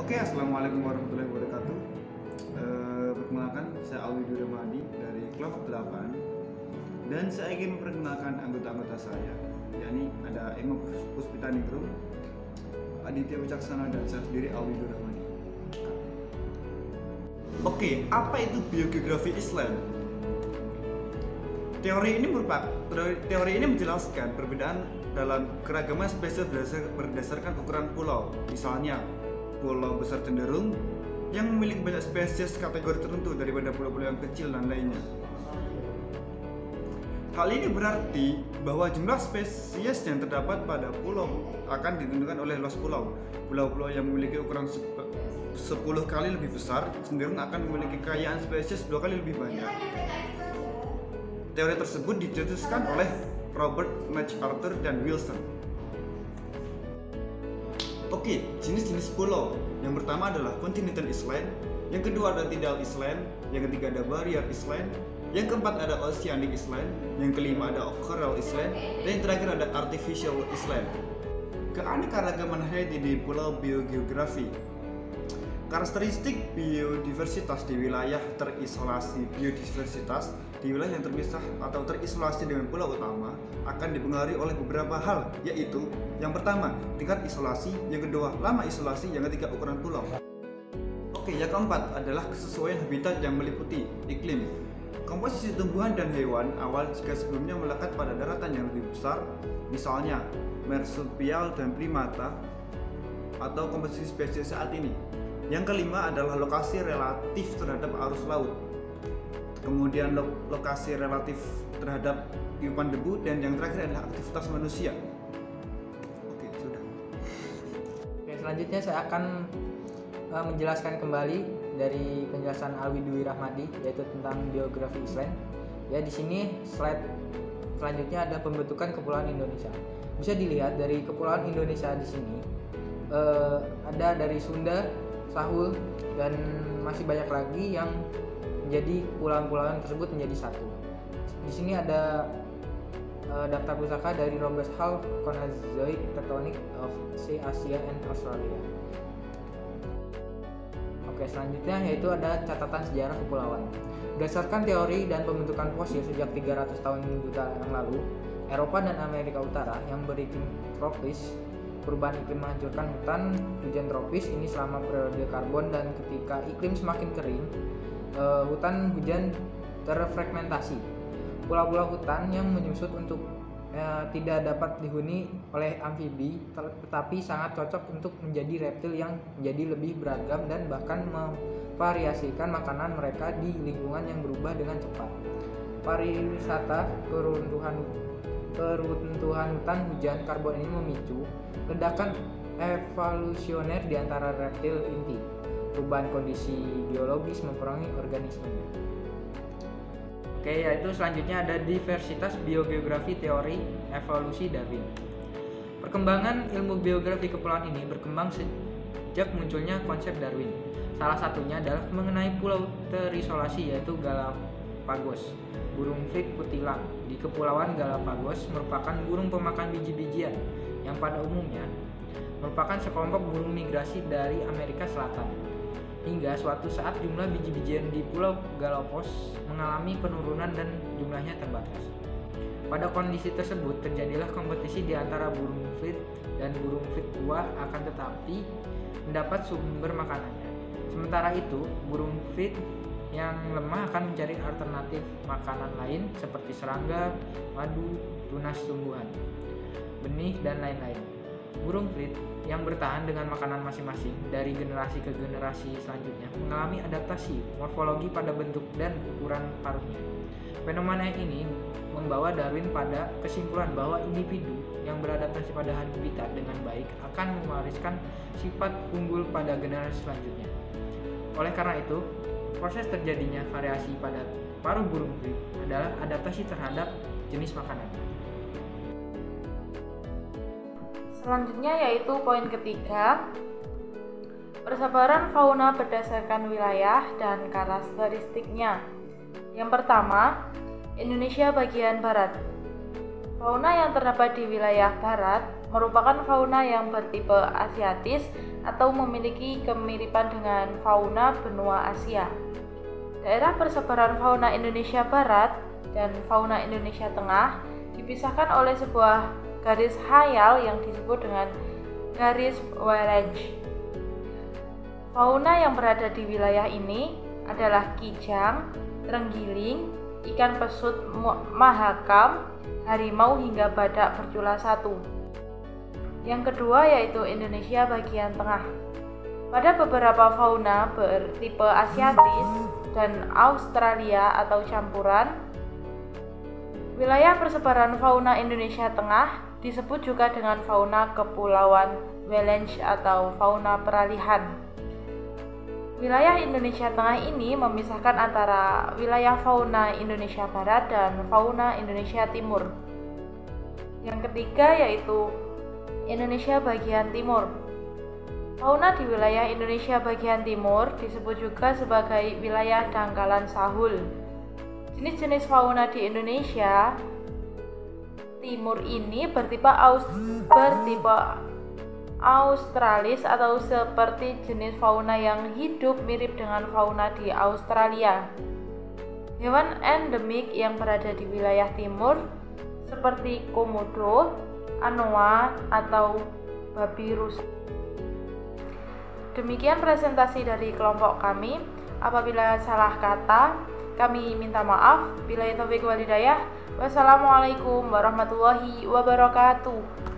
Oke, assalamualaikum warahmatullahi wabarakatuh. Perkenalkan, saya Alwi Duramadi dari kelompok 8 dan saya ingin memperkenalkan anggota-anggota saya, yakni ada Emma Puspitaningrum, Aditya Wicaksana, dan saya sendiri Alwi Duramadi. Oke, apa itu biogeografi Island? Teori ini menjelaskan perbedaan dalam keragaman spesies berdasarkan ukuran pulau. Misalnya, pulau besar cenderung yang memiliki banyak spesies kategori tertentu daripada pulau-pulau yang kecil dan lainnya. Hal ini berarti bahwa jumlah spesies yang terdapat pada pulau akan ditentukan oleh luas pulau. Pulau-pulau yang memiliki ukuran 10 kali lebih besar cenderung akan memiliki kekayaan spesies 2 kali lebih banyak. Teori tersebut dicetuskan oleh Robert MacArthur dan Wilson. Oke, jenis-jenis pulau. Yang pertama adalah Continental Island, yang kedua ada Tidal Island, yang ketiga ada Barrier Island, yang keempat ada Oceanic Island, yang kelima ada Coral Island, dan yang terakhir ada Artificial Island. Keanekaragaman hayati di pulau biogeografi. Karakteristik biodiversitas di wilayah terisolasi. Biodiversitas di wilayah yang terpisah atau terisolasi dengan pulau utama akan dipengaruhi oleh beberapa hal, yaitu yang pertama, tingkat isolasi, yang kedua, lama isolasi, yang ketiga, ukuran pulau. Oke, yang keempat adalah kesesuaian habitat yang meliputi iklim. Komposisi tumbuhan dan hewan awal jika sebelumnya melekat pada daratan yang lebih besar, misalnya marsupial dan primata, atau komposisi spesies saat ini. Yang kelima adalah lokasi relatif terhadap arus laut, kemudian lokasi relatif terhadap tiupan debu, dan yang terakhir adalah aktivitas manusia. Oke, sudah. Oke, selanjutnya saya akan menjelaskan kembali dari penjelasan Alwi Dwi Rahmadi, yaitu tentang biografi Island. Ya, di sini slide selanjutnya ada pembentukan kepulauan Indonesia. Bisa dilihat dari kepulauan Indonesia di sini ada dari Sunda, Sahul, dan masih banyak lagi yang menjadi kepulauan-kepulauan tersebut menjadi satu. Di sini ada daftar pusaka dari Robert Hall, Cenozoic Tectonic of Sea, Asia and Australia. Oke, selanjutnya yaitu ada catatan sejarah kepulauan. Berdasarkan teori dan pembentukan fosil sejak 300 tahun juta yang lalu, Eropa dan Amerika Utara yang beriklim tropis, perubahan iklim menghancurkan hutan hujan tropis ini selama periode karbon, dan ketika iklim semakin kering, hutan hujan terfragmentasi. Pulau-pulau hutan yang menyusut untuk tidak dapat dihuni oleh amfibi, tetapi sangat cocok untuk menjadi reptil yang menjadi lebih beragam dan bahkan memvariasikan makanan mereka di lingkungan yang berubah dengan cepat. Pariwisata keruntuhan hutan hujan karbon ini memicu ledakan evolusioner di antara reptil inti. Perubahan kondisi geologis mempengaruhi organismenya. Oke, yaitu selanjutnya ada diversitas biogeografi teori evolusi Darwin. Perkembangan ilmu biografi kepulauan ini berkembang sejak munculnya konsep Darwin. Salah satunya adalah mengenai pulau terisolasi, yaitu Galapagos. Burung fig kutilang di Kepulauan Galapagos merupakan burung pemakan biji-bijian yang pada umumnya merupakan sekelompok burung migrasi dari Amerika Selatan. Hingga suatu saat jumlah biji-bijian di Pulau Galapagos mengalami penurunan dan jumlahnya terbatas. Pada kondisi tersebut terjadilah kompetisi di antara burung fig dan burung fig tua, akan tetapi mendapat sumber makanannya. Sementara itu, burung fig yang lemah akan mencari alternatif makanan lain seperti serangga, madu, tunas tumbuhan, benih, dan lain-lain. Burung fig yang bertahan dengan makanan masing-masing dari generasi ke generasi selanjutnya mengalami adaptasi morfologi pada bentuk dan ukuran paruhnya. Fenomena ini membawa Darwin pada kesimpulan bahwa individu yang beradaptasi pada habitat dengan baik akan mewariskan sifat unggul pada generasi selanjutnya. Oleh karena itu, proses terjadinya variasi pada paruh burung fig adalah adaptasi terhadap jenis makanan. Selanjutnya yaitu poin ketiga, persebaran fauna berdasarkan wilayah dan karakteristiknya. Yang pertama, Indonesia bagian barat. Fauna yang terdapat di wilayah barat merupakan fauna yang bertipe asiatis atau memiliki kemiripan dengan fauna benua Asia. Daerah persebaran fauna Indonesia Barat dan fauna Indonesia Tengah dipisahkan oleh sebuah garis hayal yang disebut dengan garis Wallace. Fauna yang berada di wilayah ini adalah kijang, terenggiling, ikan pesut mahakam, harimau hingga badak bercula satu. Yang kedua yaitu Indonesia bagian tengah. Pada beberapa fauna bertipe asiatis dan Australia atau campuran, wilayah persebaran fauna Indonesia Tengah disebut juga dengan fauna kepulauan Wallace atau fauna peralihan. Wilayah Indonesia Tengah ini memisahkan antara wilayah fauna Indonesia Barat dan fauna Indonesia Timur. Yang ketiga yaitu Indonesia bagian timur. Fauna di wilayah Indonesia bagian timur disebut juga sebagai wilayah dangkalan sahul. Jenis-jenis fauna di Indonesia timur ini bertipe Australis atau seperti jenis fauna yang hidup mirip dengan fauna di Australia. Hewan endemik yang berada di wilayah timur seperti komodo, anoa atau babi rusa. Demikian presentasi dari kelompok kami. Apabila salah kata, kami minta maaf. Billahi taufiq wal hidayah. Wassalamualaikum warahmatullahi wabarakatuh.